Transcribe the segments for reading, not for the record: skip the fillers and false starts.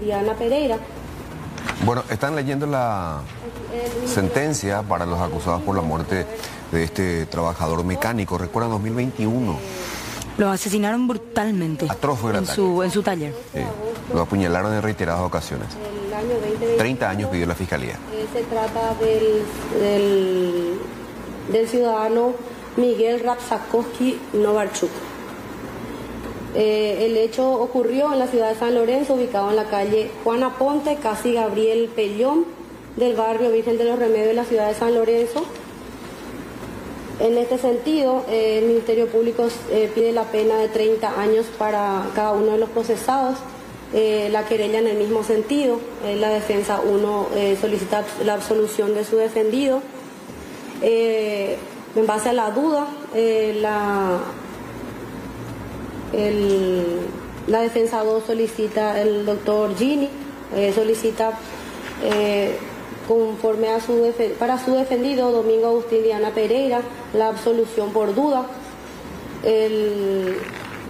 Diana Pereira. Bueno, están leyendo la sentencia para los acusados por la muerte de este trabajador mecánico. Recuerdan 2021. Lo asesinaron brutalmente. Atroz fue el ataque. En su taller. Sí, lo apuñalaron en reiteradas ocasiones. El año 2021, 30 años pidió la fiscalía. Se trata del ciudadano Miguel Rapsakowski Novarchuk. El hecho ocurrió en la ciudad de San Lorenzo, ubicado en la calle Juana Ponte, casi Gabriel Pellón, del barrio Virgen de los Remedios de la ciudad de San Lorenzo. En este sentido, el Ministerio Público pide la pena de 30 años para cada uno de los procesados. La querella en el mismo sentido. La defensa solicita la absolución de su defendido. En base a la duda, la defensa 2 solicita, el doctor Gini solicita conforme a para su defendido Domingo Agustín Diana Pereira la absolución por duda. El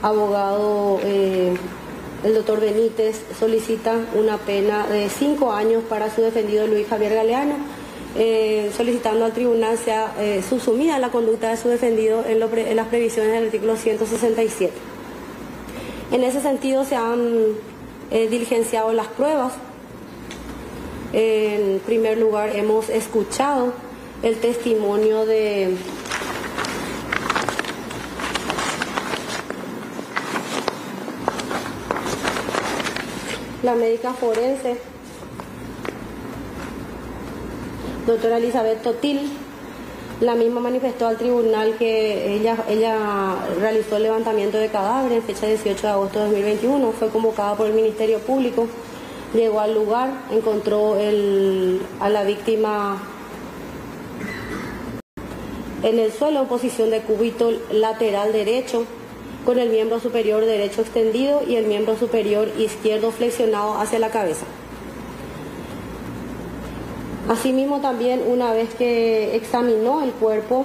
abogado, el doctor Benítez, solicita una pena de 5 años para su defendido Luis Javier Galeano, solicitando al tribunal sea subsumida la conducta de su defendido en las previsiones del artículo 167. En ese sentido se han diligenciado las pruebas. En primer lugar, hemos escuchado el testimonio de la médica forense, doctora Elizabeth Totil. La misma manifestó al tribunal que ella realizó el levantamiento de cadáver en fecha 18 de agosto de 2021. Fue convocada por el Ministerio Público, llegó al lugar, encontró a la víctima en el suelo en posición de cúbito lateral derecho, con el miembro superior derecho extendido y el miembro superior izquierdo flexionado hacia la cabeza. Asimismo, también una vez que examinó el cuerpo,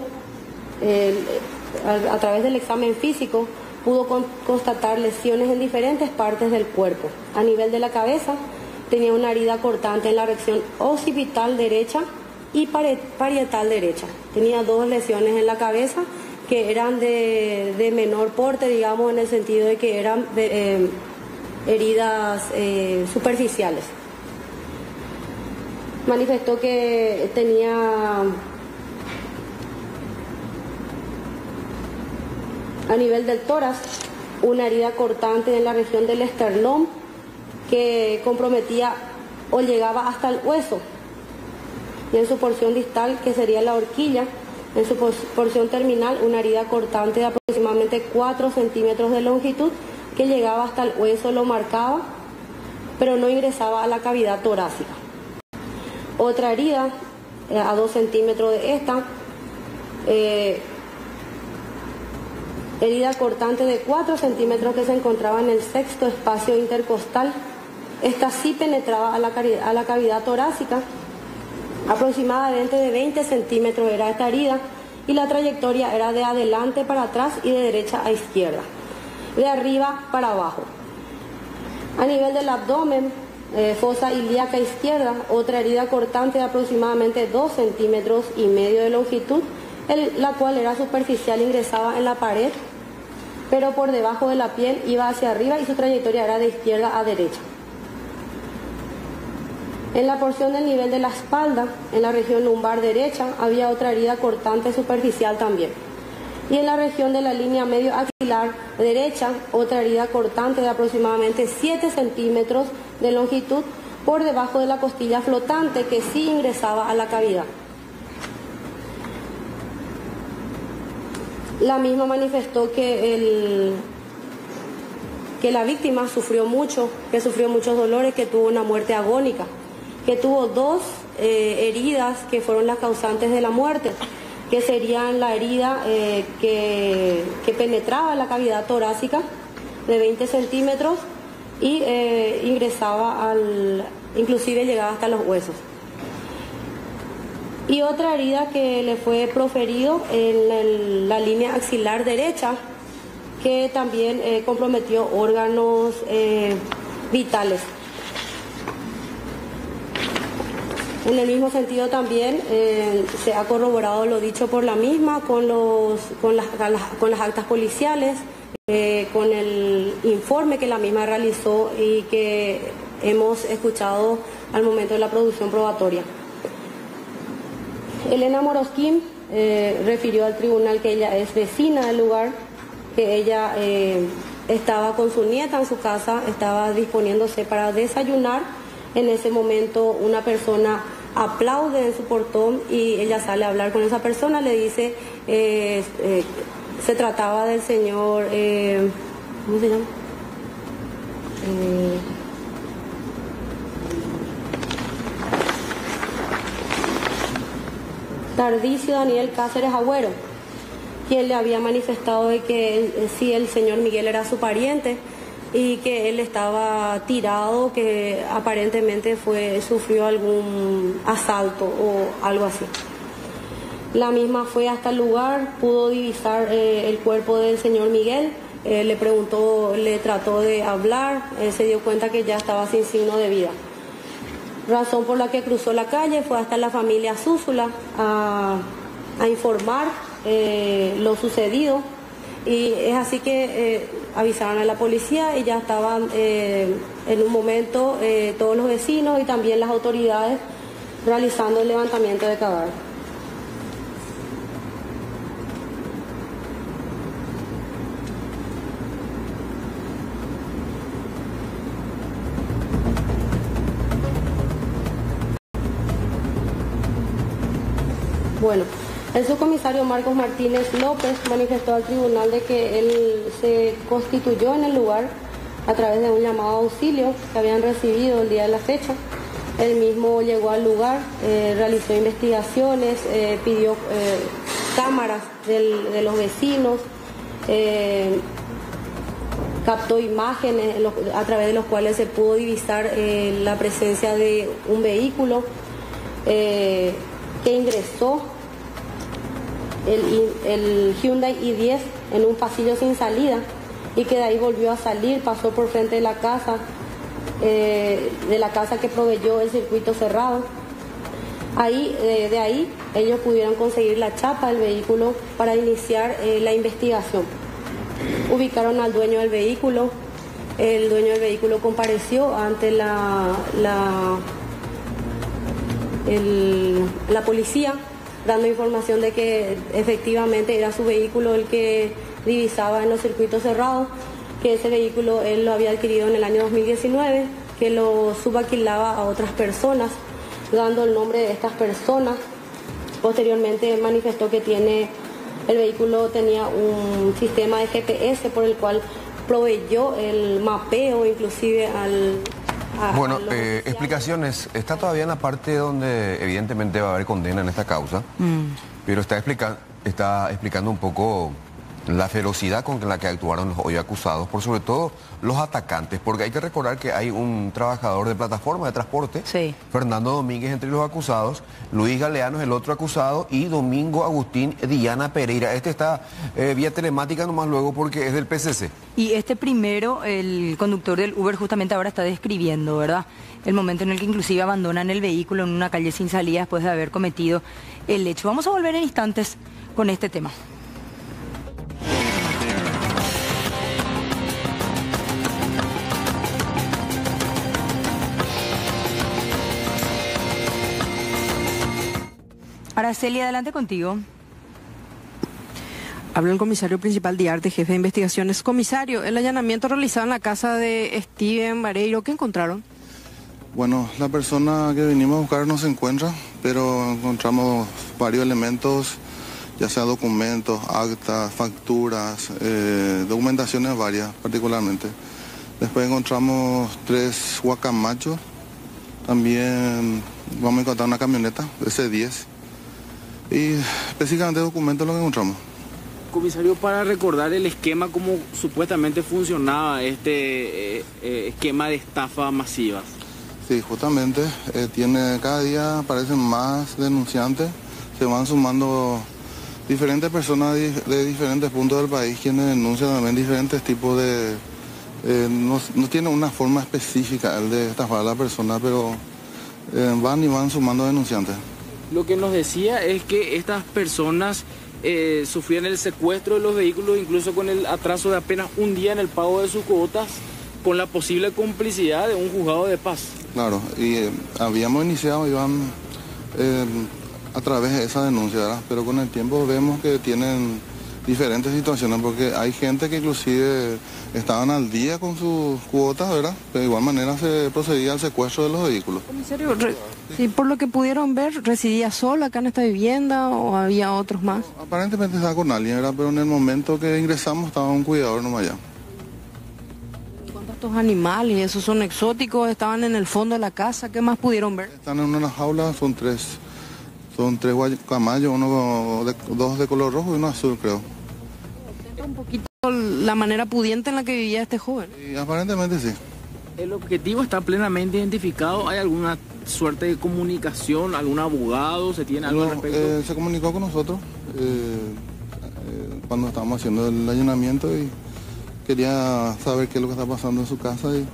a través del examen físico, pudo constatar lesiones en diferentes partes del cuerpo. A nivel de la cabeza, tenía una herida cortante en la región occipital derecha y parietal derecha. Tenía 2 lesiones en la cabeza que eran de menor porte, digamos, en el sentido de que eran heridas superficiales. Manifestó que tenía a nivel del tórax una herida cortante en la región del esternón que comprometía o llegaba hasta el hueso, y en su porción distal, que sería la horquilla, en su porción terminal una herida cortante de aproximadamente 4 centímetros de longitud que llegaba hasta el hueso, lo marcaba, pero no ingresaba a la cavidad torácica. Otra herida a 2 centímetros de esta, herida cortante de 4 centímetros que se encontraba en el 6º espacio intercostal. Esta sí penetraba a la cavidad torácica, aproximadamente de 20 centímetros era esta herida, y la trayectoria era de adelante para atrás y de derecha a izquierda, de arriba para abajo. A nivel del abdomen, fosa ilíaca izquierda, otra herida cortante de aproximadamente 2,5 centímetros de longitud, la cual era superficial, ingresaba en la pared, pero por debajo de la piel iba hacia arriba y su trayectoria era de izquierda a derecha. En la porción del nivel de la espalda, en la región lumbar derecha, había otra herida cortante superficial también. Y en la región de la línea medio axilar derecha, otra herida cortante de aproximadamente 7 centímetros de longitud por debajo de la costilla flotante que sí ingresaba a la cavidad. La misma manifestó que la víctima sufrió mucho, que sufrió muchos dolores, que tuvo una muerte agónica, que tuvo 2 heridas que fueron las causantes de la muerte, que serían la herida que penetraba la cavidad torácica de 20 centímetros y ingresaba inclusive llegaba hasta los huesos. Y otra herida que le fue proferido en la línea axilar derecha, que también comprometió órganos vitales. En el mismo sentido también se ha corroborado lo dicho por la misma con las actas policiales, con el informe que la misma realizó y que hemos escuchado al momento de la producción probatoria. Elena Morosquín refirió al tribunal que ella es vecina del lugar, que ella estaba con su nieta en su casa, estaba disponiéndose para desayunar. En ese momento una persona aplaude en su portón y ella sale a hablar con esa persona, le dice, se trataba del señor, ¿cómo se llama? Tardicio Daniel Cáceres Agüero, quien le había manifestado de que sí, el señor Miguel era su pariente y que él estaba tirado, que aparentemente sufrió algún asalto o algo así. La misma fue hasta el lugar, pudo divisar el cuerpo del señor Miguel, le preguntó, le trató de hablar, se dio cuenta que ya estaba sin signo de vida. Razón por la que cruzó la calle, fue hasta la familia Zúzula a informar lo sucedido, y es así que avisaron a la policía y ya estaban en un momento todos los vecinos y también las autoridades realizando el levantamiento de cadáver. Bueno, el subcomisario Marcos Martínez López manifestó al tribunal de que él se constituyó en el lugar a través de un llamado a auxilio que habían recibido el día de la fecha. Él mismo llegó al lugar, realizó investigaciones, pidió cámaras de los vecinos, captó imágenes a través de los cuales se pudo divisar la presencia de un vehículo que ingresó, el Hyundai i10, en un pasillo sin salida, y que de ahí volvió a salir, pasó por frente de la casa que proveyó el circuito cerrado. De ahí ellos pudieron conseguir la chapa del vehículo para iniciar la investigación. Ubicaron al dueño del vehículo, el dueño del vehículo compareció ante la policía, dando información de que efectivamente era su vehículo el que divisaba en los circuitos cerrados, que ese vehículo él lo había adquirido en el año 2019, que lo subalquilaba a otras personas, dando el nombre de estas personas. Posteriormente manifestó que el vehículo tenía un sistema de GPS por el cual proveyó el mapeo inclusive Bueno, explicaciones. Está todavía en la parte donde evidentemente va a haber condena en esta causa, pero está explicando un poco la ferocidad con la que actuaron los hoy acusados, por sobre todo los atacantes, porque hay que recordar que hay un trabajador de plataforma de transporte, sí, Fernando Domínguez entre los acusados, Luis Galeano es el otro acusado y Domingo Agustín Diana Pereira. Este está vía telemática nomás luego porque es del PCC. Y este primero, el conductor del Uber, justamente ahora está describiendo, ¿verdad?, el momento en el que inclusive abandonan el vehículo en una calle sin salida después de haber cometido el hecho. Vamos a volver en instantes con este tema. Araceli, adelante contigo. Habla el comisario principal de Arte, jefe de investigaciones. Comisario, el allanamiento realizado en la casa de Steven Vareiro, ¿qué encontraron? Bueno, la persona que vinimos a buscar no se encuentra, pero encontramos varios elementos, ya sea documentos, actas, facturas, documentaciones varias particularmente. Después encontramos 3 guacamachos, también vamos a encontrar una camioneta, S10, y específicamente documentos lo que encontramos. Comisario, para recordar el esquema, cómo supuestamente funcionaba este esquema de estafa masivas. Sí, justamente, cada día aparecen más denunciantes, se van sumando diferentes personas de diferentes puntos del país quienes denuncian también diferentes tipos de... no tiene una forma específica el de estafar a la persona, pero van sumando denunciantes. Lo que nos decía es que estas personas sufrían el secuestro de los vehículos, incluso con el atraso de apenas un día en el pago de sus cuotas, con la posible complicidad de un juzgado de paz. Claro, y habíamos iniciado, Iván, a través de esa denuncia, ¿verdad? Pero con el tiempo vemos que tienen diferentes situaciones, porque hay gente que inclusive estaban al día con sus cuotas, ¿verdad? Pero de igual manera se procedía al secuestro de los vehículos. Comisario, sí, por lo que pudieron ver, ¿residía solo acá en esta vivienda o había otros más? Aparentemente estaba con alguien, ¿verdad? Pero en el momento que ingresamos estaba un cuidador nomás allá. ¿Cuántos estos animales? ¿Esos son exóticos? ¿Estaban en el fondo de la casa? ¿Qué más pudieron ver? Están en una jaula, son tres guacamayos, dos de color rojo y uno azul, creo. Un poquito la manera pudiente en la que vivía este joven. Y aparentemente sí. ¿El objetivo está plenamente identificado? ¿Hay alguna suerte de comunicación? ¿Algún abogado? ¿Se tiene algo al respecto? Se comunicó con nosotros cuando estábamos haciendo el allanamiento y quería saber qué es lo que está pasando en su casa y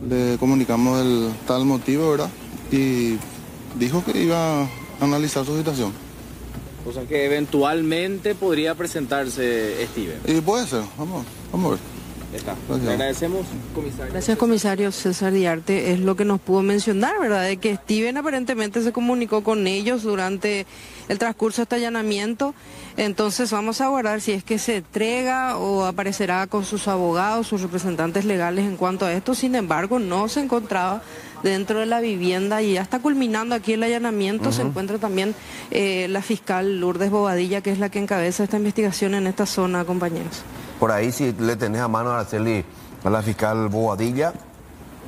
le comunicamos el tal motivo, ¿verdad? Y dijo que iba a analizar su situación. O sea que eventualmente podría presentarse Steven. Y puede ser, vamos a ver. Está. Le agradecemos, comisario. Gracias, comisario César Diarte. Es lo que nos pudo mencionar, ¿verdad? De que Steven aparentemente se comunicó con ellos durante el transcurso de este allanamiento. Entonces vamos a aguardar si es que se entrega o aparecerá con sus abogados, sus representantes legales en cuanto a esto. Sin embargo, no se encontraba dentro de la vivienda y ya está culminando aquí el allanamiento. Se encuentra también la fiscal Lourdes Bobadilla, que es la que encabeza esta investigación en esta zona, compañeros. Por ahí, si le tenés a mano, Araceli, a la fiscal Bobadilla,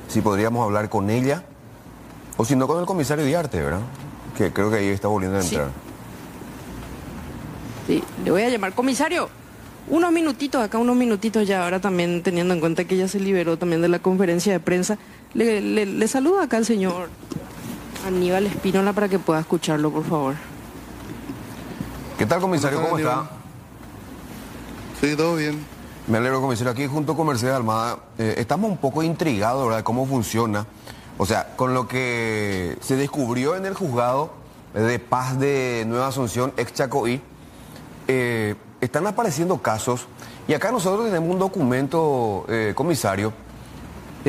si podríamos hablar con ella, o si no con el comisario Diarte, ¿verdad? Que creo que ahí está volviendo a entrar. Sí, le voy a llamar. Comisario, unos minutitos ya, ahora también teniendo en cuenta que ella se liberó también de la conferencia de prensa. Le saluda acá el señor Aníbal Espínola para que pueda escucharlo, por favor. ¿Qué tal, comisario? ¿Cómo está? Sí, todo bien. Me alegro, comisario. Aquí junto con Mercedes Almada estamos un poco intrigados, ¿verdad?, de cómo funciona. O sea, con lo que se descubrió en el juzgado de paz de Nueva Asunción, ex Chacoí, están apareciendo casos. Y acá nosotros tenemos un documento, comisario,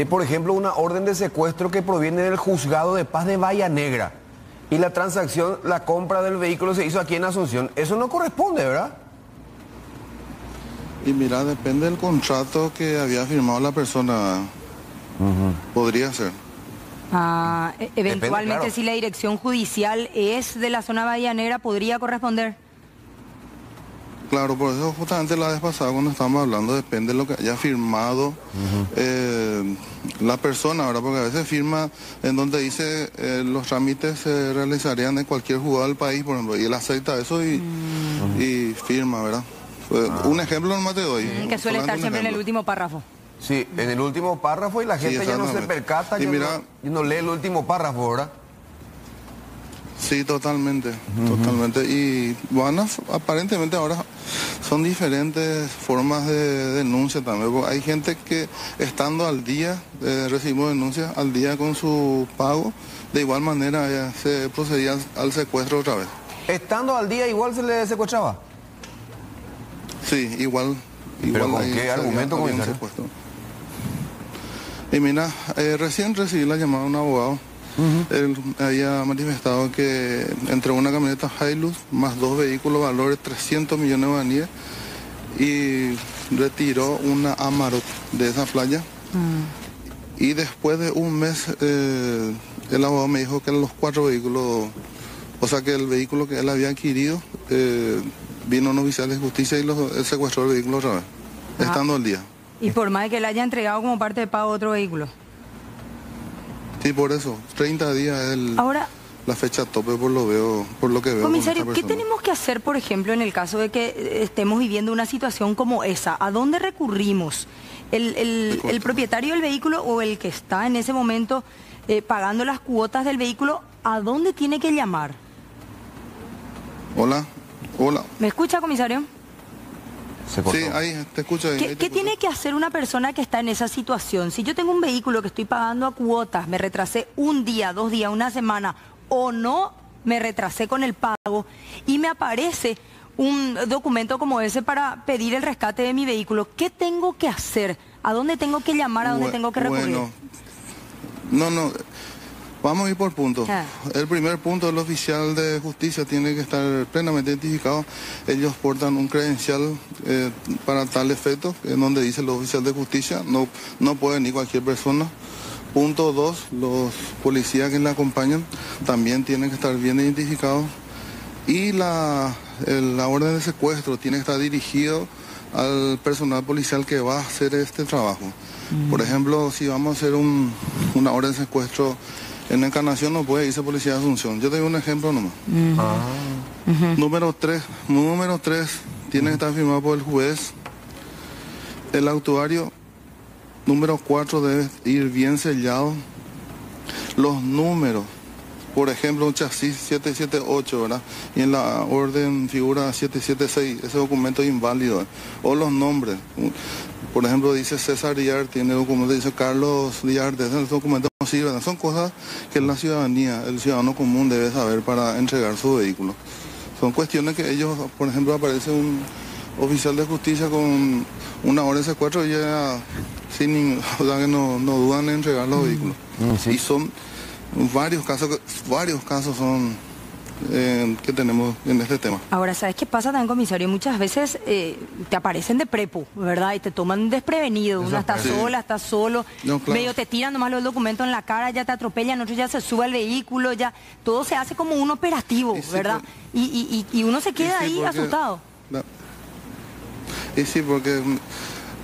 por ejemplo, una orden de secuestro que proviene del juzgado de paz de Bahía Negra. Y la transacción, la compra del vehículo se hizo aquí en Asunción. Eso no corresponde, ¿verdad? Y mira, depende del contrato que había firmado la persona. Podría ser. Eventualmente, depende, claro. Si la dirección judicial es de la zona Bahía Negra, ¿podría corresponder? Claro, por eso justamente la vez pasada cuando estábamos hablando, depende de lo que haya firmado la persona, ¿verdad? Porque a veces firma en donde dice los trámites se realizarían en cualquier juzgado del país, por ejemplo, y él acepta eso y firma, ¿verdad? Un ejemplo nomás te doy. Que suele estar siempre en el último párrafo. Sí, en el último párrafo y la gente ya no se percata, y mira, no lee el último párrafo, ¿verdad? Sí, totalmente, totalmente. Y bueno, aparentemente ahora son diferentes formas de denuncia también. Porque hay gente que estando al día, recibimos denuncias al día con su pago, de igual manera ya se procedía al secuestro otra vez. Estando al día igual se le secuestraba. Sí, igual. ¿Pero con qué argumento, comisario? Y mira, recién recibí la llamada de un abogado. Él había manifestado que entre una camioneta Hilux más dos vehículos valores 300 millones de guaraníes y retiró una Amarok de esa playa. Y después de un mes el abogado me dijo que los 4 vehículos, o sea que el vehículo que él había adquirido, vino un oficial de justicia y él secuestró el vehículo otra vez, estando al día. Y por más de que le haya entregado como parte de pago otro vehículo. Sí, por eso, 30 días es la fecha tope por lo que veo. Comisario, ¿qué tenemos que hacer, por ejemplo, en el caso de que estemos viviendo una situación como esa? ¿A dónde recurrimos? ¿El propietario del vehículo o el que está en ese momento pagando las cuotas del vehículo, a dónde tiene que llamar? Hola. ¿Me escucha, comisario? Se cortó. Sí, ahí te escucho. ¿Qué tiene que hacer una persona que está en esa situación? Si yo tengo un vehículo que estoy pagando a cuotas, me retrasé un día, 2 días, una semana, o no me retrasé con el pago y me aparece un documento como ese para pedir el rescate de mi vehículo, ¿qué tengo que hacer? ¿A dónde tengo que llamar? ¿A dónde tengo que recurrir? Bueno, no. Vamos a ir por puntos. El primer punto, el oficial de justicia tiene que estar plenamente identificado. Ellos portan un credencial para tal efecto, en donde dice el oficial de justicia, no puede ni cualquier persona. Punto 2, los policías que le acompañan también tienen que estar bien identificados. Y la orden de secuestro tiene que estar dirigido al personal policial que va a hacer este trabajo. Por ejemplo, si vamos a hacer una orden de secuestro en Encarnación, no puede irse Policía de Asunción. Yo te doy un ejemplo nomás. Número 3, tiene que estar firmado por el juez. El autuario número 4 debe ir bien sellado. Los números, por ejemplo, un chasis 778, ¿verdad? Y en la orden figura 776, ese documento es inválido. O los nombres. Por ejemplo, dice César Díaz, tiene documento, dice Carlos Díaz, ese documento no sirve. Son cosas que la ciudadanía, el ciudadano común debe saber para entregar su vehículo. Son cuestiones que ellos, por ejemplo, aparece un oficial de justicia con una orden de secuestro y ya o sea, que no dudan en entregar los vehículos. Sí. Y son varios casos son que tenemos en este tema. Ahora, ¿sabes qué pasa también, comisario? Muchas veces te aparecen de prepo, ¿verdad? Y te toman desprevenido. Una está sola, está solo, no, claro. Medio te tiran nomás los documentos en la cara, ya te atropellan, otro ya se sube al vehículo, ya todo se hace como un operativo, ¿verdad? Y uno se queda ahí asustado. Y sí, porque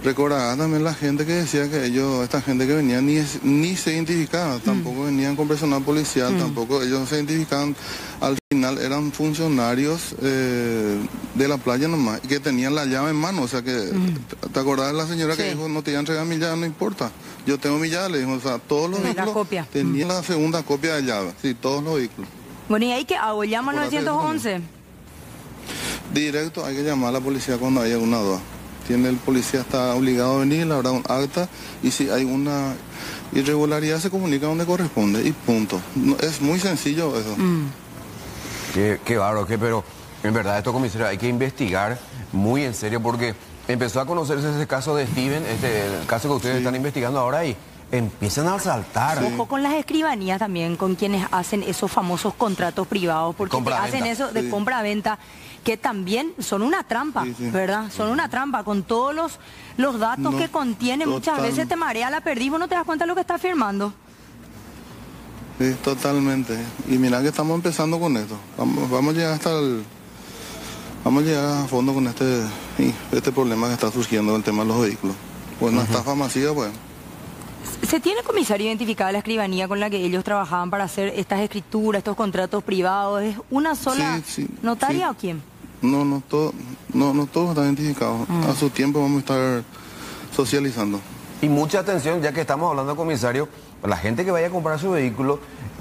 recordaba también la gente que decía que esta gente que venía ni se identificaba, tampoco venían con personal policial, tampoco ellos se identificaban, al final eran funcionarios de la playa nomás, y que tenían la llave en mano, o sea que, ¿te acordás de la señora que dijo, no te iban a entregar mi llave, no importa, yo tengo mi llave, le dijo, o sea, todos los vehículos tenían la segunda copia de llave, sí, todos los vehículos. Bueno, ¿y ahí qué hago? ¿Llamo al 911? Directo, hay que llamar a la policía cuando haya alguna duda. El policía está obligado a venir, le habrá un acta y si hay una irregularidad se comunica donde corresponde y punto. Es muy sencillo eso. Qué bárbaro, pero en verdad esto, comisario, hay que investigar muy en serio porque empezó a conocerse ese caso de Steven, el caso que ustedes están investigando ahora y empiezan a saltar. Ojo con las escribanías también, con quienes hacen esos famosos contratos privados, porque hacen eso de compra-venta, que también son una trampa, ¿verdad? Son una trampa, con todos los datos que contiene, muchas veces te marea la perdiz, vos no te das cuenta de lo que estás firmando. Sí, totalmente. Y mira que estamos empezando con esto. Vamos a llegar vamos a llegar a fondo con este problema que está surgiendo en el tema de los vehículos. Pues una estafa masiva, pues. ¿Se tiene, comisario, identificada la escribanía con la que ellos trabajaban para hacer estas escrituras, estos contratos privados? ¿Es una sola notaria o quién? No todos están identificados. A su tiempo vamos a estar socializando. Y mucha atención, ya que estamos hablando, comisario, la gente que vaya a comprar su vehículo,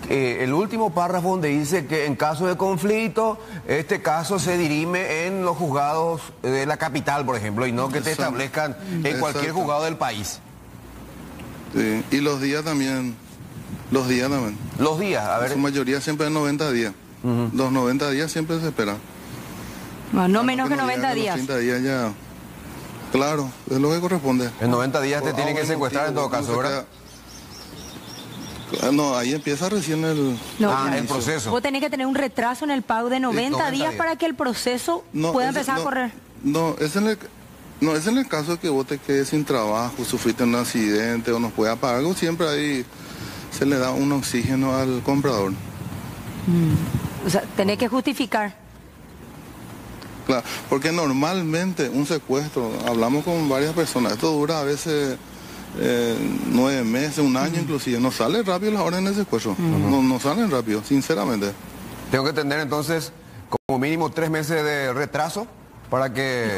el último párrafo donde dice que en caso de conflicto, este caso se dirime en los juzgados de la capital, por ejemplo, y no que te establezcan en cualquier juzgado del país. Sí. Y los días también. Los días, a ver. En su mayoría siempre es 90 días. Los 90 días siempre se esperan. No menos que 90 días. Los 30 días ya. Claro, es lo que corresponde. En 90 días te tienen que secuestrar en todo caso, ¿verdad? No, ahí empieza recién el proceso. Vos tenés que tener un retraso en el pago de 90 días para que el proceso pueda empezar a correr. No, es en el caso de que vos te quedes sin trabajo, sufriste un accidente o no puedas pagar algo, siempre ahí se le da un oxígeno al comprador. O sea, tenés que justificar. Claro, porque normalmente un secuestro, hablamos con varias personas, esto dura a veces 9 meses, un año inclusive, no sale rápido las órdenes de secuestro, no salen rápido, sinceramente. Tengo que tener entonces como mínimo 3 meses de retraso para que...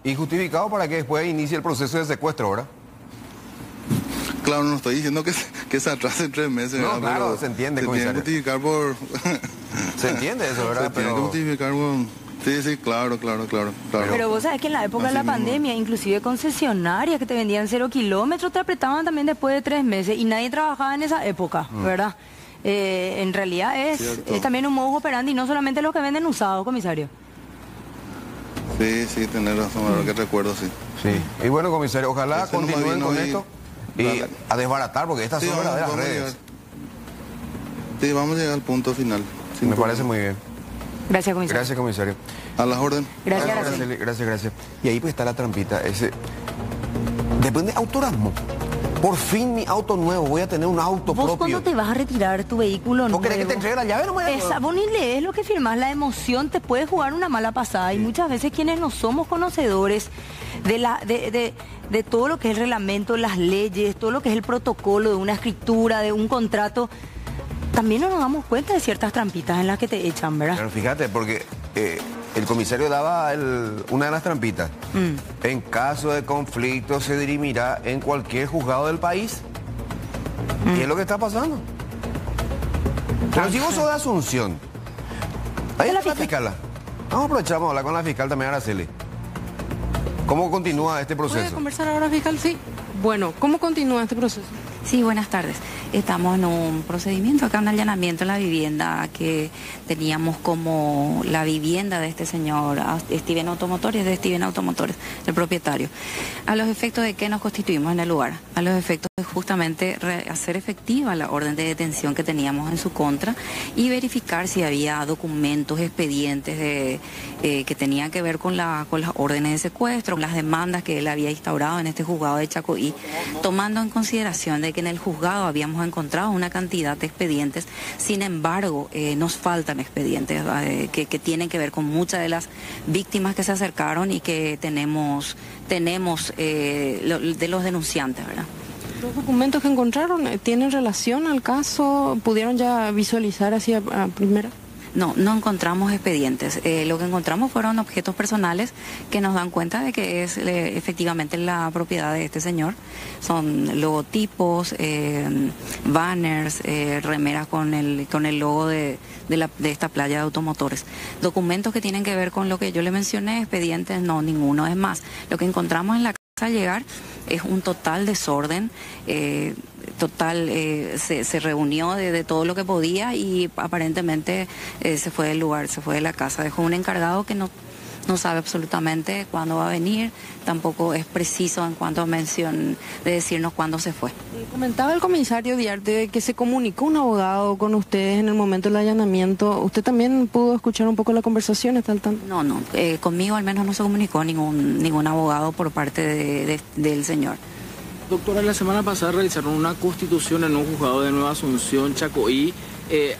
Y justificado para que después inicie el proceso de secuestro, ¿verdad? Claro, no estoy diciendo que se atrase 3 meses. No, claro, se entiende, se tiene que justificar por... Se entiende eso, ¿verdad? Se tiene que justificar Sí, claro. Pero vos sabés que en la época de la pandemia, inclusive concesionarias que te vendían 0 kilómetros, te apretaban también después de 3 meses y nadie trabajaba en esa época, ¿verdad? En realidad es también un modus operandi, no solamente los que venden usados, comisario. Sí, tener razón, ahora que recuerdo, sí. Y bueno, comisario, ojalá continúen con esto y a desbaratar, porque estas son verdaderas redes. Sí, vamos a llegar al punto final. Me parece muy bien. Gracias, comisario. Gracias, comisario. A las órdenes. Gracias. Y ahí pues está la trampita. Depende de Autorasmo. Por fin mi auto nuevo, voy a tener un auto propio. ¿Vos cuándo te vas a retirar tu vehículo nuevo? ¿Vos querés que te entregue la llave? No me vos ni lees lo que firmás, la emoción te puede jugar una mala pasada. Y muchas veces quienes no somos conocedores de todo lo que es el reglamento, las leyes, todo lo que es el protocolo de una escritura, de un contrato, también no nos damos cuenta de ciertas trampitas en las que te echan, ¿verdad? Pero fíjate, porque el comisario daba una de las trampitas. En caso de conflicto se dirimirá en cualquier juzgado del país. ¿Qué es lo que está pasando? Pero si vos sos de Asunción, ahí está la fiscala. Vamos a aprovechar, vamos a hablar con la fiscal también, Araceli. ¿Cómo continúa este proceso? ¿Puede conversar ahora, fiscal? Sí. Bueno, ¿cómo continúa este proceso? Sí, buenas tardes. Estamos en un procedimiento, acá un allanamiento en la vivienda que teníamos como la vivienda de este señor Steven Automotores, el propietario. A los efectos de que nos constituimos en el lugar, a los efectos de justamente hacer efectiva la orden de detención que teníamos en su contra y verificar si había documentos, expedientes que tenían que ver con las órdenes de secuestro, las demandas que él había instaurado en este juzgado de Chacoí, tomando en consideración de que en el juzgado habíamos encontrado una cantidad de expedientes, sin embargo nos faltan expedientes que tienen que ver con muchas de las víctimas que se acercaron y que tenemos de los denunciantes, ¿verdad? ¿Los documentos que encontraron tienen relación al caso? ¿Pudieron ya visualizar así a primera? No encontramos expedientes. Lo que encontramos fueron objetos personales que nos dan cuenta de que es efectivamente la propiedad de este señor. Son logotipos, banners, remeras con el logo de esta playa de automotores. Documentos que tienen que ver con lo que yo le mencioné, expedientes, no, ninguno. Es más, lo que encontramos en la casa al llegar es un total desorden. Se reunió de todo lo que podía y aparentemente se fue del lugar, se fue de la casa. Dejó un encargado que no sabe absolutamente cuándo va a venir, tampoco es preciso en cuanto a mención de decirnos cuándo se fue. Comentaba el comisario Diarte que se comunicó un abogado con ustedes en el momento del allanamiento. ¿Usted también pudo escuchar un poco la conversación? ¿Está al tanto? No, conmigo al menos no se comunicó ningún abogado por parte del señor. Doctora, la semana pasada realizaron una constitución en un juzgado de Nueva Asunción, Chacoí.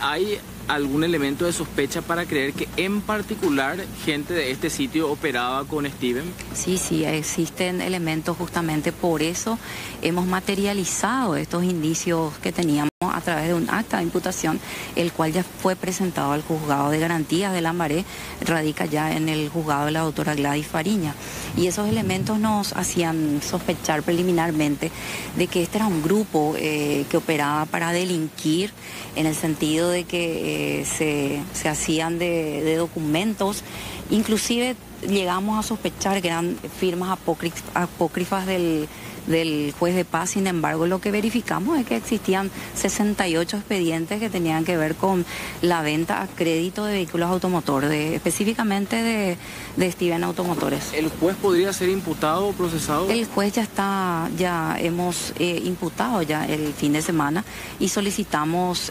¿Hay algún elemento de sospecha para creer que en particular gente de este sitio operaba con Steven? Sí, existen elementos, justamente por eso hemos materializado estos indicios que teníamos a través de un acta de imputación, el cual ya fue presentado al juzgado de garantías de Lambaré, radica ya en el juzgado de la doctora Gladys Fariña. Y esos elementos nos hacían sospechar preliminarmente de que este era un grupo que operaba para delinquir, en el sentido de que se hacían de documentos, inclusive llegamos a sospechar que eran firmas apócrifas del juez de paz. Sin embargo, lo que verificamos es que existían 68 expedientes que tenían que ver con la venta a crédito de vehículos automotores, específicamente de Steven Automotores. ¿El juez podría ser imputado o procesado? El juez ya hemos imputado ya el fin de semana y solicitamos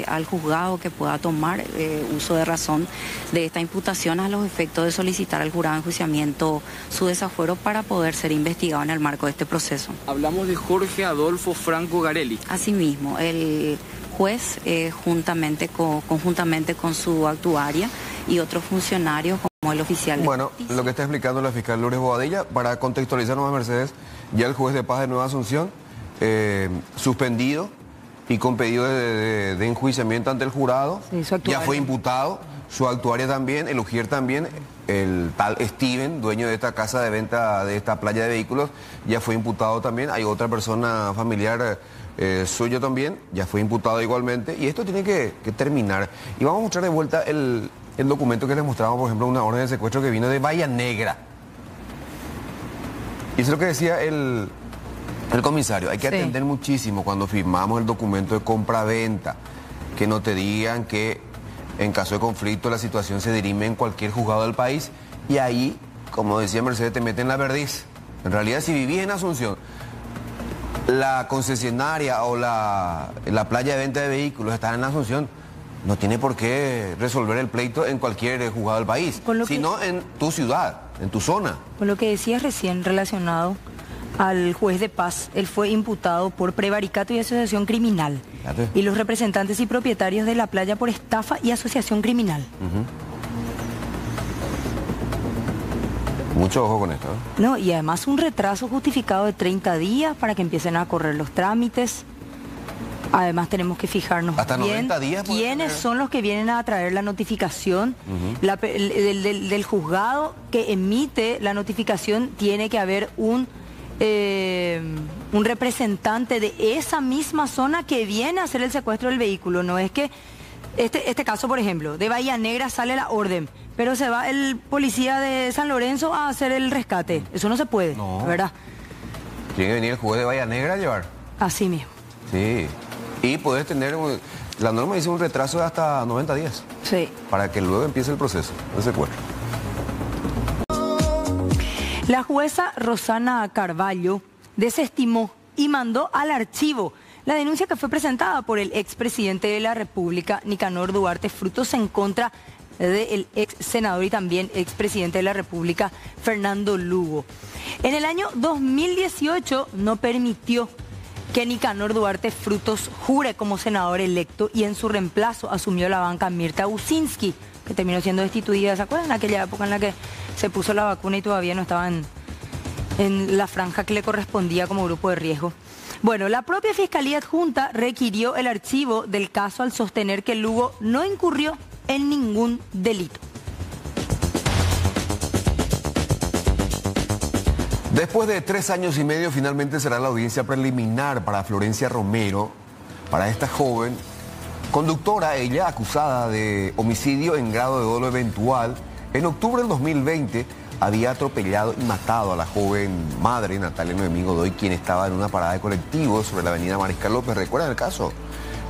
al juzgado que pueda tomar uso de razón de esta imputación a los efectos de solicitar al jurado de enjuiciamiento su desafuero para poder ser investigado en el marco de este proceso. Hablamos de Jorge Adolfo Franco Garelli. Asimismo, el juez conjuntamente con su actuaria y otros funcionarios como el oficial de justicia. Lo que está explicando la fiscal Lourdes Bobadilla, para contextualizar nomás, Mercedes, ya el juez de paz de Nueva Asunción, suspendido y con pedido de enjuiciamiento ante el jurado, ya fue imputado, su actuaria también, el ujier también, el tal Steven, dueño de esta casa de venta de esta playa de vehículos, ya fue imputado también. Hay otra persona familiar suyo también, ya fue imputado igualmente. Y esto tiene que terminar. Y vamos a mostrar de vuelta el documento que les mostraba, por ejemplo, una orden de secuestro que vino de Bahía Negra. Y eso es lo que decía el comisario. Hay que atender muchísimo cuando firmamos el documento de compra-venta, que no te digan que en caso de conflicto la situación se dirime en cualquier juzgado del país y ahí, como decía Mercedes, te meten la verdiz. En realidad, si vivís en Asunción, la concesionaria o la playa de venta de vehículos está en Asunción, no tiene por qué resolver el pleito en cualquier juzgado del país, sino en tu ciudad, en tu zona. Con lo que decías recién relacionado al juez de paz, él fue imputado por prevaricato y asociación criminal. Fíjate. Y los representantes y propietarios de la playa por estafa y asociación criminal. Mucho ojo con esto, ¿eh? No, y además un retraso justificado de 30 días para que empiecen a correr los trámites. Además tenemos que fijarnos hasta bien 90 días quiénes son los que vienen a traer la notificación. Del juzgado que emite la notificación tiene que haber un representante de esa misma zona que viene a hacer el secuestro del vehículo. No es que este caso, por ejemplo, de Bahía Negra sale la orden, pero se va el policía de San Lorenzo a hacer el rescate. Eso no se puede, ¿verdad? Tiene que venir el juez de Bahía Negra a llevar. Así mismo. Sí. Y puedes tener, la norma dice un retraso de hasta 90 días. Sí. Para que luego empiece el proceso de secuestro. La jueza Rosana Carvalho desestimó y mandó al archivo la denuncia que fue presentada por el expresidente de la República, Nicanor Duarte Frutos, en contra del ex senador y también expresidente de la República, Fernando Lugo. En el año 2018 no permitió que Nicanor Duarte Frutos jure como senador electo y en su reemplazo asumió la banca Mirta Usinski, que terminó siendo destituida, ¿se acuerdan? En aquella época en la que se puso la vacuna y todavía no estaba en la franja que le correspondía como grupo de riesgo. Bueno, la propia Fiscalía Adjunta requirió el archivo del caso al sostener que Lugo no incurrió en ningún delito. Después de 3 años y medio, finalmente será la audiencia preliminar para Florencia Romero, para esta joven conductora, ella acusada de homicidio en grado de dolo eventual. En octubre del 2020 había atropellado y matado a la joven madre, Natalia Noemí Godoy, quien estaba en una parada de colectivos sobre la avenida Mariscal López. ¿Recuerdan el caso?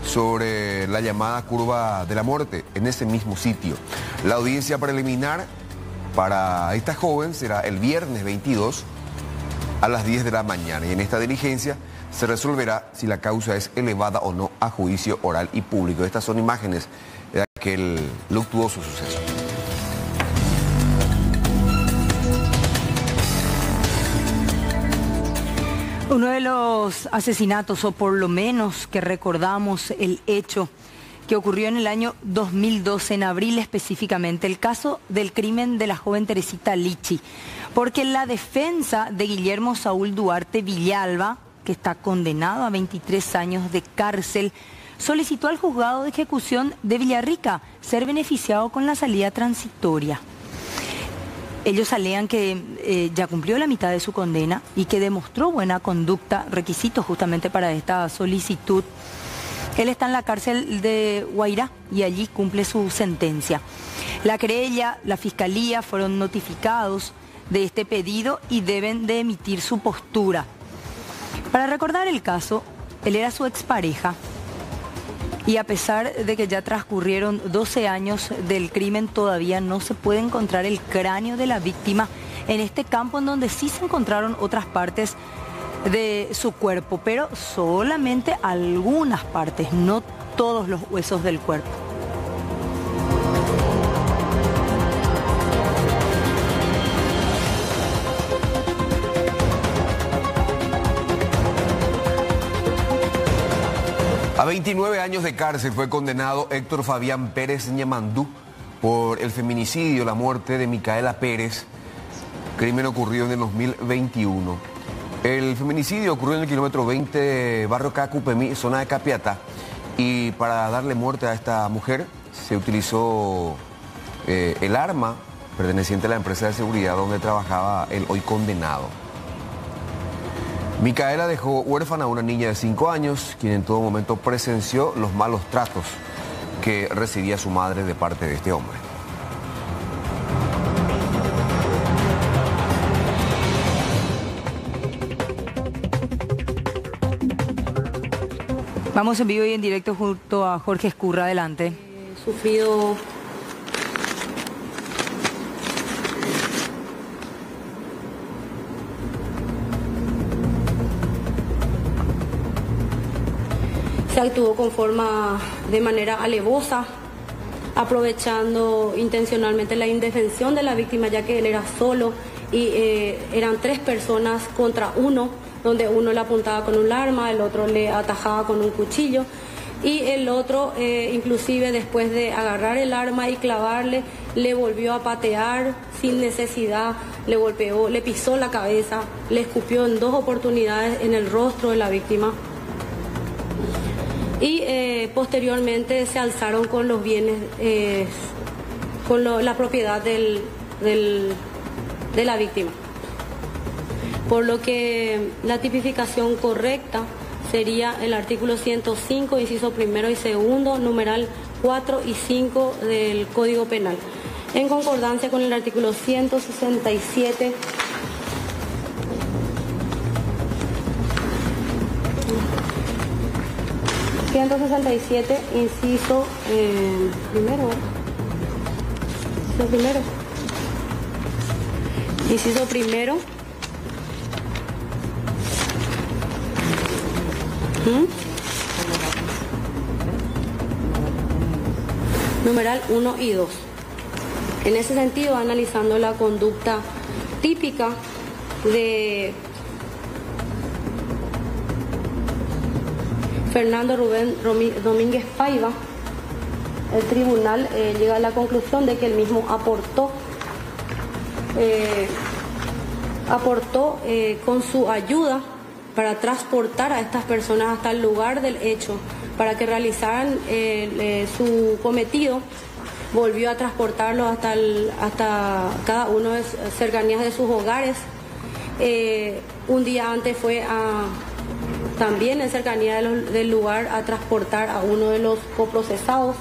Sobre la llamada curva de la muerte, en ese mismo sitio. La audiencia preliminar para esta joven será el viernes 22 a las 10 de la mañana. Y en esta diligencia se resolverá si la causa es elevada o no a juicio oral y público. Estas son imágenes de aquel luctuoso suceso. Uno de los asesinatos, o por lo menos que recordamos el hecho que ocurrió en el año 2012, en abril específicamente, el caso del crimen de la joven Teresita Lichi, porque la defensa de Guillermo Saúl Duarte Villalba, que está condenado a 23 años de cárcel, solicitó al juzgado de ejecución de Villarrica ser beneficiado con la salida transitoria. Ellos alegan que ya cumplió la mitad de su condena y que demostró buena conducta, requisitos justamente para esta solicitud. Él está en la cárcel de Guairá y allí cumple su sentencia. La querella, la fiscalía fueron notificados de este pedido y deben de emitir su postura. Para recordar el caso, él era su expareja y a pesar de que ya transcurrieron 12 años del crimen, todavía no se puede encontrar el cráneo de la víctima en este campo en donde sí se encontraron otras partes de su cuerpo, pero solamente algunas partes, no todos los huesos del cuerpo. A 29 años de cárcel fue condenado Héctor Fabián Pérez Ñamandú por el feminicidio, la muerte de Micaela Pérez, crimen ocurrido en el 2021. El feminicidio ocurrió en el kilómetro 20, barrio Cacupemí, zona de Capiatá, y para darle muerte a esta mujer se utilizó el arma perteneciente a la empresa de seguridad donde trabajaba el hoy condenado. Micaela dejó huérfana a una niña de 5 años, quien en todo momento presenció los malos tratos que recibía su madre de parte de este hombre. Vamos en vivo y en directo junto a Jorge Escurra, adelante. Sufrido se actuó de manera alevosa, aprovechando intencionalmente la indefensión de la víctima, ya que él era solo y eran 3 personas contra uno, donde uno le apuntaba con un arma, el otro le atajaba con un cuchillo y el otro inclusive después de agarrar el arma y clavarle, le volvió a patear sin necesidad, le golpeó, le pisó la cabeza, le escupió en 2 oportunidades en el rostro de la víctima. Y posteriormente se alzaron con los bienes, con la propiedad de la víctima. Por lo que la tipificación correcta sería el artículo 105, inciso primero y segundo, numeral 4 y 5 del Código Penal, en concordancia con el artículo 167. Inciso primero. Inciso primero. Numeral 1 y 2. En ese sentido, analizando la conducta típica de Fernando Rubén Domínguez Paiva, el tribunal llega a la conclusión de que el mismo aportó con su ayuda para transportar a estas personas hasta el lugar del hecho, para que realizaran su cometido. Volvió a transportarlos hasta cada uno de cercanías de sus hogares. Un día antes fue también en cercanía del lugar a transportar a uno de los coprocesados.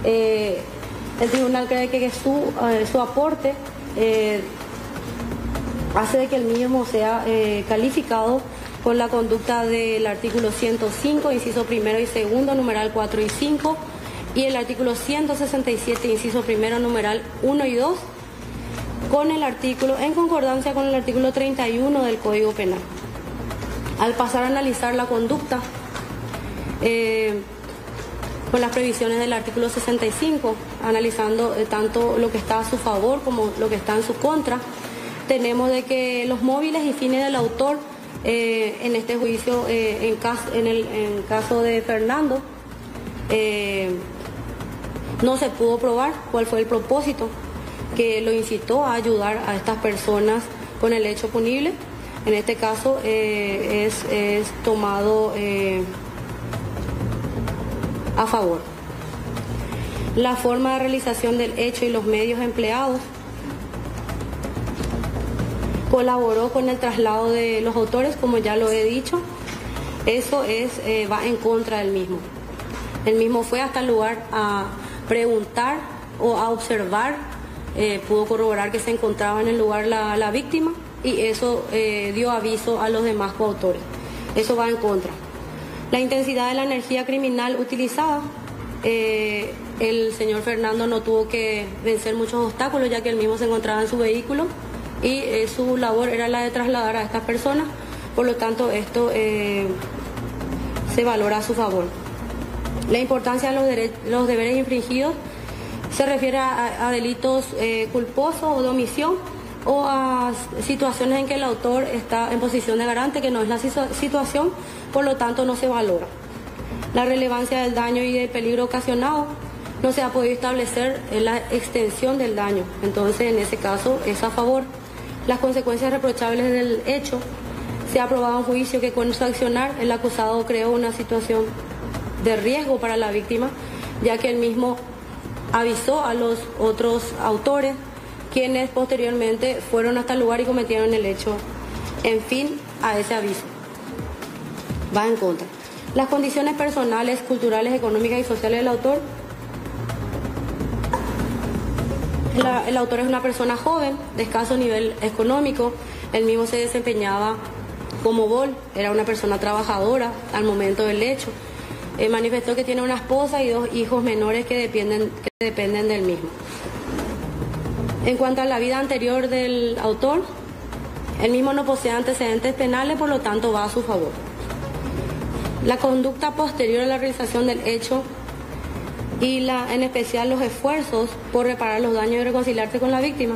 El tribunal cree que su aporte hace de que el mismo sea calificado con la conducta del artículo 105, inciso primero y segundo, numeral 4 y 5, y el artículo 167, inciso primero, numeral 1 y 2, en concordancia con el artículo 31 del Código Penal. Al pasar a analizar la conducta con las previsiones del artículo 65, analizando tanto lo que está a su favor como lo que está en su contra, tenemos de que los móviles y fines del autor en este juicio, en caso de Fernando, no se pudo probar cuál fue el propósito que lo incitó a ayudar a estas personas con el hecho punible. En este caso es tomado a favor. La forma de realización del hecho y los medios empleados. Colaboró con el traslado de los autores, como ya lo he dicho. Eso va en contra del mismo. El mismo fue hasta el lugar a preguntar o a observar, pudo corroborar que se encontraba en el lugar la víctima, y eso dio aviso a los demás coautores. Eso va en contra. La intensidad de la energía criminal utilizada, el señor Fernando no tuvo que vencer muchos obstáculos, ya que él mismo se encontraba en su vehículo y su labor era la de trasladar a estas personas. Por lo tanto, esto se valora a su favor. La importancia de los deberes infringidos se refiere a delitos culposos o de omisión, o a situaciones en que el autor está en posición de garante, que no es la situación, por lo tanto no se valora. La relevancia del daño y del peligro ocasionado, no se ha podido establecer la extensión del daño, entonces en ese caso es a favor. Las consecuencias reprochables del hecho, se ha aprobado en juicio que con su accionar el acusado creó una situación de riesgo para la víctima, ya que él mismo avisó a los otros autores, quienes posteriormente fueron hasta el lugar y cometieron el hecho. En fin, a ese aviso. Va en contra. Las condiciones personales, culturales, económicas y sociales del autor. El autor es una persona joven, de escaso nivel económico. Él mismo se desempeñaba como bol, era una persona trabajadora al momento del hecho. Manifestó que tiene una esposa y 2 hijos menores que dependen del mismo. En cuanto a la vida anterior del autor, el mismo no posee antecedentes penales, por lo tanto va a su favor. La conducta posterior a la realización del hecho y en especial los esfuerzos por reparar los daños y reconciliarse con la víctima.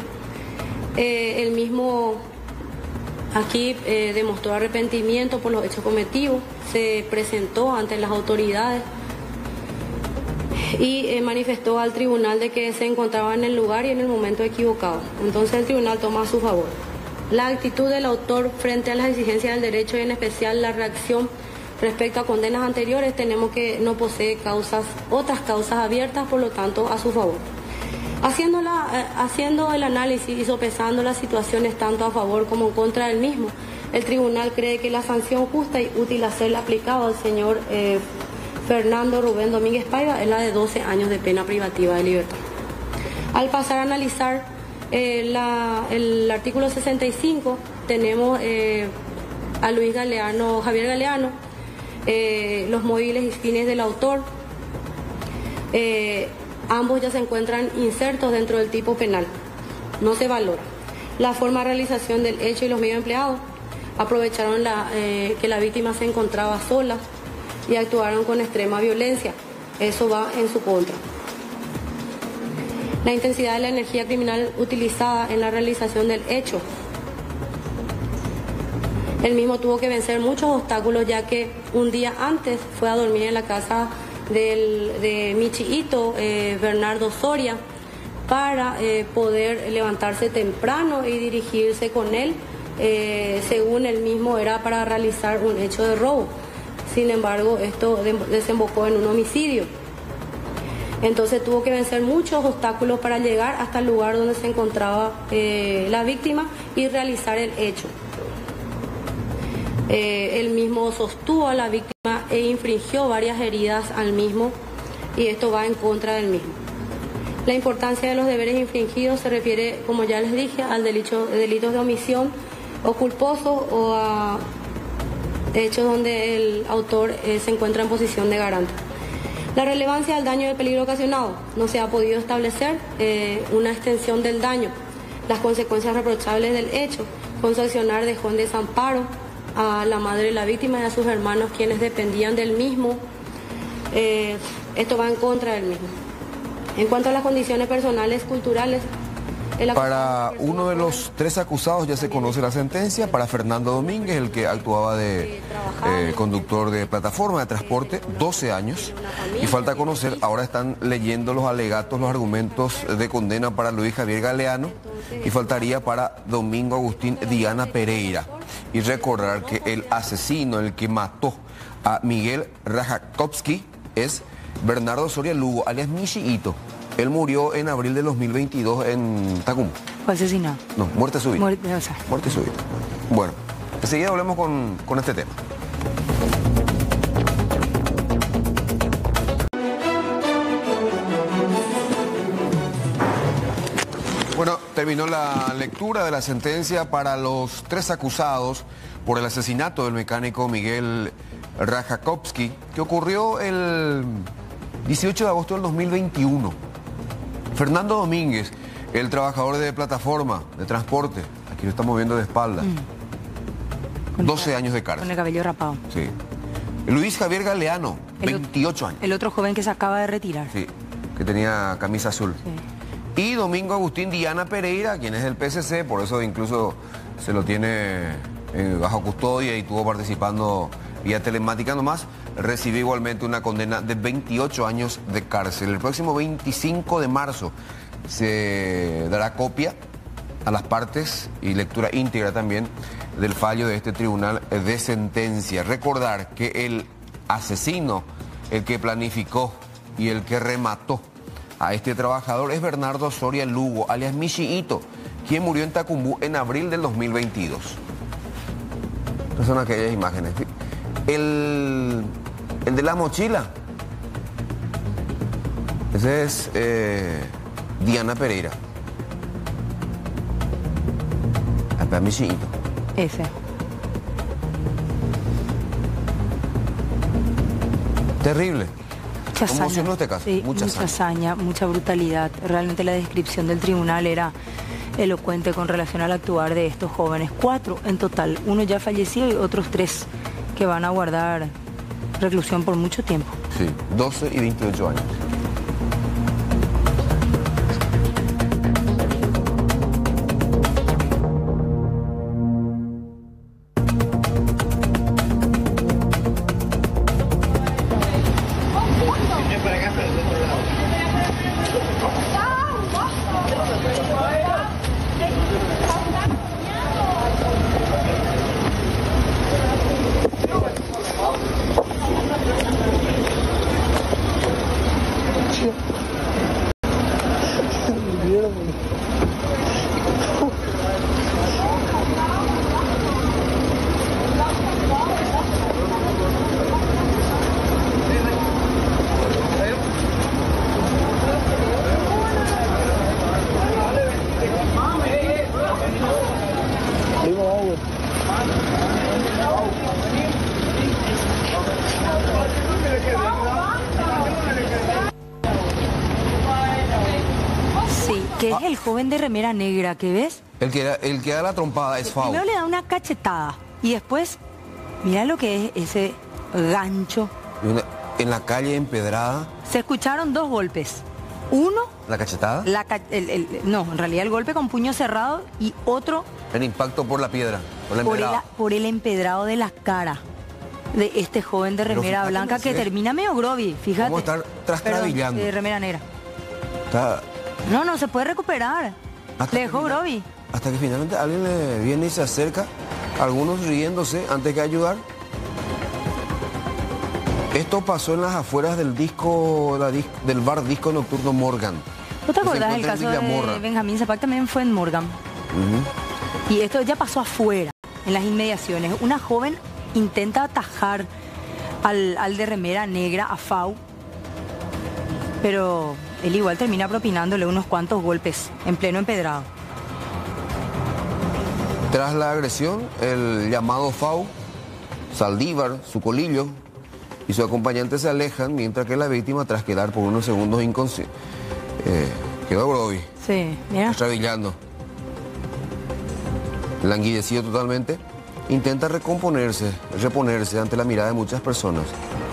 El mismo aquí demostró arrepentimiento por los hechos cometidos, se presentó ante las autoridades y manifestó al tribunal de que se encontraba en el lugar y en el momento equivocado. Entonces el tribunal toma a su favor. La actitud del autor frente a las exigencias del derecho y en especial la reacción respecto a condenas anteriores, tenemos que no posee otras causas abiertas, por lo tanto a su favor. Haciendo el análisis y sopesando las situaciones tanto a favor como en contra del mismo, el tribunal cree que la sanción justa y útil a ser aplicada al señor Fernando Rubén Domínguez Paiva es la de 12 años de pena privativa de libertad. Al pasar a analizar el artículo 65, tenemos a Javier Galeano, los móviles y fines del autor. Ambos ya se encuentran insertos dentro del tipo penal. No se valora la forma de realización del hecho y los medios empleados. Aprovecharon que la víctima se encontraba sola y actuaron con extrema violencia. Eso va en su contra. La intensidad de la energía criminal utilizada en la realización del hecho. El mismo tuvo que vencer muchos obstáculos, ya que un día antes fue a dormir en la casa de Michiito, Bernardo Soria, para poder levantarse temprano y dirigirse con él, según él mismo era para realizar un hecho de robo. Sin embargo, esto desembocó en un homicidio. Entonces tuvo que vencer muchos obstáculos para llegar hasta el lugar donde se encontraba la víctima y realizar el hecho. Él mismo sostuvo a la víctima e infringió varias heridas al mismo, y esto va en contra del mismo. La importancia de los deberes infringidos se refiere, como ya les dije, al delitos de omisión o culposo o a hechos donde el autor se encuentra en posición de garante. La relevancia del daño y el peligro ocasionado. No se ha podido establecer una extensión del daño. Las consecuencias reprochables del hecho. Concepcionar dejó en desamparo a la madre de la víctima y a sus hermanos, quienes dependían del mismo. Esto va en contra del mismo. En cuanto a las condiciones personales, culturales, para uno de los 3 acusados ya se conoce la sentencia. Para Fernando Domínguez, el que actuaba de conductor de plataforma de transporte, 12 años. Y falta conocer, ahora están leyendo los alegatos, los argumentos de condena para Luis Javier Galeano, y faltaría para Domingo Agustín Diana Pereira. Y recordar que el asesino, el que mató a Miguel Rajakovsky, es Bernardo Soria Lugo, alias Michiito. Él murió en abril de 2022 en Tacumbo. ¿Fue asesinado? No, muerte súbita. Muerte súbita. Bueno, enseguida volvemos con este tema. Bueno, terminó la lectura de la sentencia para los 3 acusados por el asesinato del mecánico Miguel Rajakovsky, que ocurrió el 18 de agosto del 2021. Fernando Domínguez, el trabajador de plataforma, de transporte, aquí lo estamos viendo de espalda, 12 años de cárcel. Con el cabello rapado. Sí. Luis Javier Galeano, 28 años. El otro joven que se acaba de retirar. Sí, que tenía camisa azul. Sí. Y Domingo Agustín Diana Pereira, quien es del PSC, por eso incluso se lo tiene bajo custodia y estuvo participando vía telemática nomás, recibió igualmente una condena de 28 años de cárcel. El próximo 25 de marzo se dará copia a las partes y lectura íntegra también del fallo de este tribunal de sentencia. Recordar que el asesino, el que planificó y el que remató a este trabajador es Bernardo Soria Lugo, alias Michiito, quien murió en Tacumbú en abril del 2022. Estas son aquellas imágenes. El de la mochila, ese es Diana Pereira. Acá Michiito. Ese. Terrible. Mucha hazaña. Conmocionó este caso. Sí, mucha hazaña, mucha brutalidad. Realmente la descripción del tribunal era elocuente con relación al actuar de estos jóvenes. 4 en total, uno ya fallecido y otros 3 que van a guardar reclusión por mucho tiempo. Sí, 12 y 28 años. Sí, que es el joven de remera negra, ¿que ves? El que da la trompada es Fau. Primero le da una cachetada y después, mira lo que es ese gancho. En la calle empedrada. Se escucharon 2 golpes. Uno, ¿La cachetada? no, en realidad el golpe con puño cerrado y otro El impacto por la piedra, por la empedrada. por el empedrado de la cara de este joven de remera fíjate, blanca que Mercedes, termina medio grovi, fíjate. ¿Cómo estar trastabillando? Perdón, de remera negra. Está- No se puede recuperar. Hasta Le dejó que grovi. Hasta que finalmente alguien le viene y se acerca, algunos riéndose antes que ayudar. Esto pasó en las afueras del del bar disco nocturno Morgan. ¿No te Que se acordás del encuentra en caso de Villamorra. Benjamín Zapac? También fue en Morgan. Y esto ya pasó afuera, en las inmediaciones. Una joven intenta atajar al de remera negra, a Fau, pero él igual termina propinándole unos cuantos golpes en pleno empedrado. Tras la agresión, el llamado Fau, Saldívar, su colillo y su acompañante se alejan, mientras que la víctima, tras quedar por unos segundos inconsciente, quedó grovi, Sí, mira. trastabillando. Languidecido totalmente, intenta reponerse ante la mirada de muchas personas.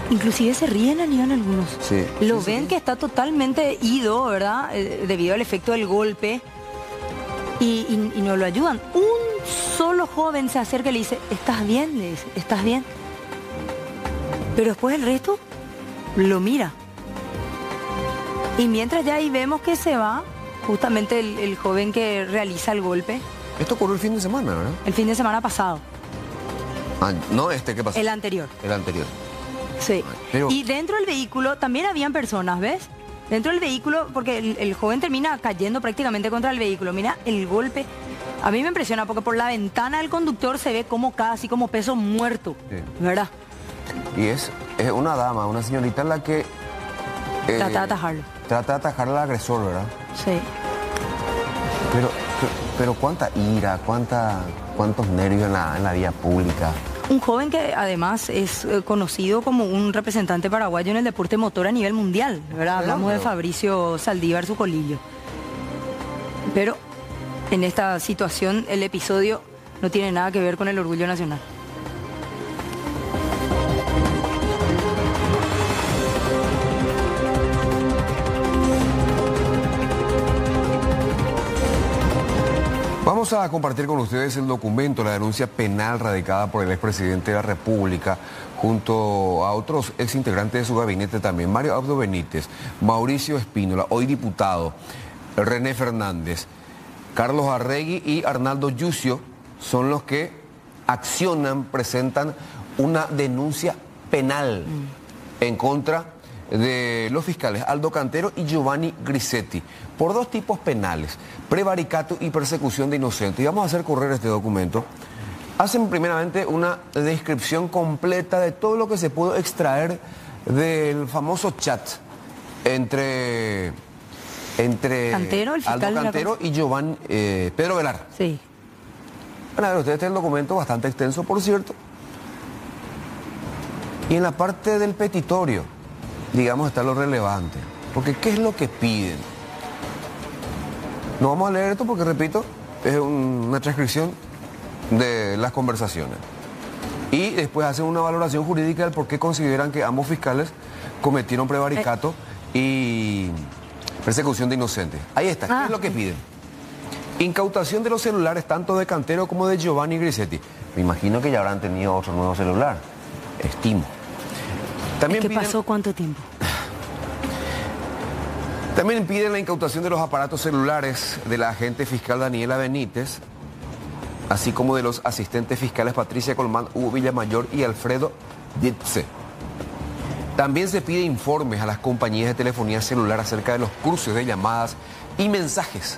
Inclusive se ríen, Aníbal, algunos. Sí. Lo Sí, ven sí. que está totalmente ido, ¿verdad? Debido al efecto del golpe. Y no lo ayudan. Un solo joven se acerca y le dice, ¿estás bien? Le dice, ¿estás bien? Pero después el resto lo mira. Y mientras ya ahí vemos que se va, justamente el joven que realiza el golpe, Esto ocurrió el fin de semana, ¿verdad? el fin de semana pasado, Ah, no ¿qué pasó? el anterior. El anterior. Sí. Pero- Y dentro del vehículo también habían personas, ¿ves? Dentro del vehículo, porque el joven termina cayendo prácticamente contra el vehículo. Mira el golpe. A mí me impresiona porque por la ventana del conductor se ve como cae, así como peso muerto, Sí. ¿verdad? Y es una dama, una señorita en la que... Trata de atajarlo. Trata de atajar al agresor, ¿verdad? Sí. Pero cuánta ira, cuántos nervios en la vía pública. Un joven que además es conocido como un representante paraguayo en el deporte motor a nivel mundial, ¿verdad? Hablamos de Fabricio Saldívar, su colillo. Pero en esta situación el episodio no tiene nada que ver con el orgullo nacional. Vamos a compartir con ustedes el documento, la denuncia penal radicada por el expresidente de la República junto a otros exintegrantes de su gabinete también, Mario Abdo Benítez, Mauricio Espínola, hoy diputado, René Fernández, Carlos Arregui y Arnaldo Yucio, son los que presentan una denuncia penal en contra de los fiscales Aldo Cantero y Giovanni Grisetti por 2 tipos penales, prevaricato y persecución de inocentes. Y vamos a hacer correr este documento. Hacen primeramente una descripción completa de todo lo que se pudo extraer del famoso chat entre Cantero, el fiscal Aldo Cantero y Giovanni Pedro Velar. Sí. Van a ver ustedes, este es el documento bastante extenso, por cierto. Y en la parte del petitorio, digamos, está lo relevante. Porque ¿qué es lo que piden? No vamos a leer esto porque, repito, es una transcripción de las conversaciones. Y después hacen una valoración jurídica del por qué consideran que ambos fiscales cometieron prevaricato y persecución de inocentes. Ahí está, ¿qué es lo que piden? Incautación de los celulares tanto de Cantero como de Giovanni Grisetti. Me imagino que ya habrán tenido otro nuevo celular, estimo. También ¿Qué pasó? ¿Cuánto tiempo? También piden la incautación de los aparatos celulares de la agente fiscal Daniela Benítez, así como de los asistentes fiscales Patricia Colmán, Hugo Villamayor y Alfredo Dietze. También se pide informes a las compañías de telefonía celular acerca de los cruces de llamadas y mensajes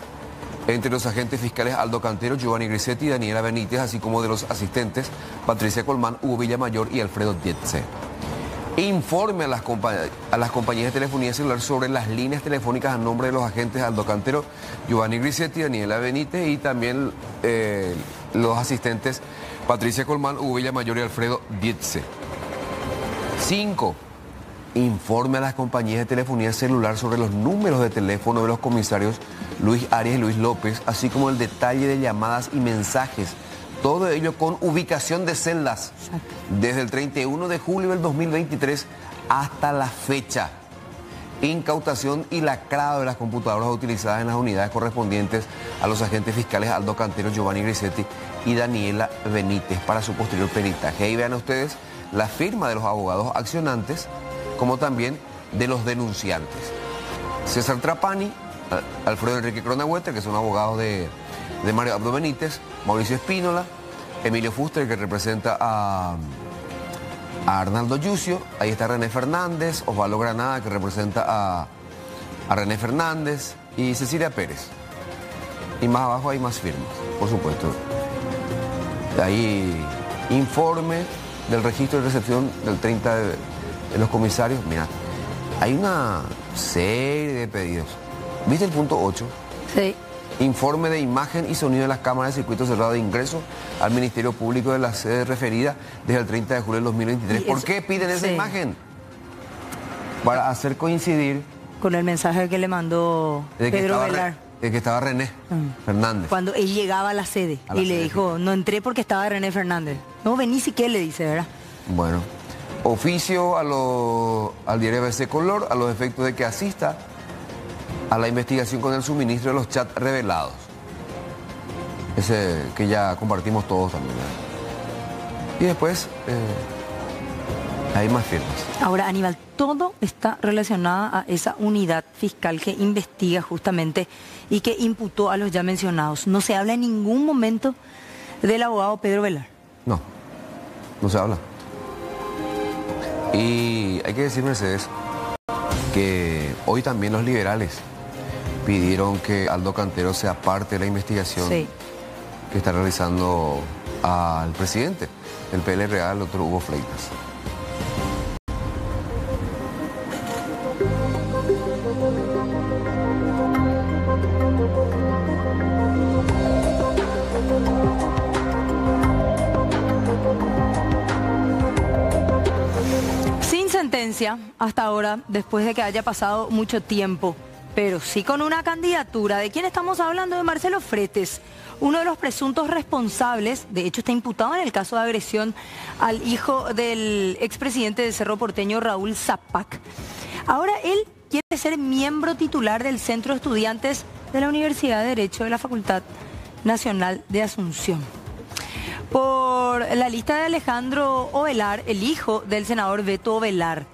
entre los agentes fiscales Aldo Cantero, Giovanni Grisetti y Daniela Benítez, así como de los asistentes Patricia Colmán, Hugo Villamayor y Alfredo Dietze. Informe a las compañías de telefonía celular sobre las líneas telefónicas a nombre de los agentes Aldo Cantero, Giovanni Grisetti, Daniela Benítez y también los asistentes Patricia Colmán, Hugo Villamayor y Alfredo Dietze. 5. Informe a las compañías de telefonía celular sobre los números de teléfono de los comisarios Luis Arias y Luis López, así como el detalle de llamadas y mensajes. Todo ello con ubicación de celdas. Exacto. Desde el 31 de julio del 2023 hasta la fecha. Incautación y lacrado de las computadoras utilizadas en las unidades correspondientes a los agentes fiscales Aldo Cantero, Giovanni Grisetti y Daniela Benítez para su posterior peritaje. Ahí vean ustedes la firma de los abogados accionantes, como también de los denunciantes. César Trapani, Alfredo Enrique Cronagüete, que son abogados de Mario Abdo Benítez, Mauricio Espínola, Emilio Fuster, que representa a Arnaldo Yucio, ahí está René Fernández, Osvaldo Granada, que representa a René Fernández, y Cecilia Pérez. Y más abajo hay más firmas, por supuesto. Ahí informe del registro de recepción del 30 de los comisarios. Mira, hay una serie de pedidos. ¿Viste el punto 8? Sí. Informe de imagen y sonido de las cámaras de circuito cerrado de ingreso al Ministerio Público de la sede referida desde el 30 de julio del 2023. ¿Por qué piden esa imagen? Para hacer coincidir con el mensaje que le mandó Pedro Velar. De que estaba René Fernández. Cuando él llegaba a la sede y le dijo, no entré porque estaba René Fernández. No, vení si qué, le dice, ¿verdad? Bueno, oficio al diario ABC Color a los efectos de que asista a la investigación con el suministro de los chats revelados. Ese que ya compartimos todos también, ¿verdad? Y después hay más firmas. Ahora, Aníbal, todo está relacionado a esa unidad fiscal que investiga justamente y que imputó a los ya mencionados. No se habla en ningún momento del abogado Pedro Velar. No, no se habla. Y hay que decir, Mercedes, que hoy también los liberales pidieron que Aldo Cantero sea parte de la investigación que está realizando al presidente del PLRA, el doctor Hugo Fleitas. Sin sentencia hasta ahora, después de que haya pasado mucho tiempo, pero sí con una candidatura. ¿De quién estamos hablando? De Marcelo Fretes, uno de los presuntos responsables, de hecho está imputado en el caso de agresión al hijo del expresidente de Cerro Porteño, Raúl Zapac. Ahora él quiere ser miembro titular del Centro de Estudiantes de la Universidad de Derecho de la Facultad Nacional de Asunción. Por la lista de Alejandro Ovelar, el hijo del senador Beto Ovelar.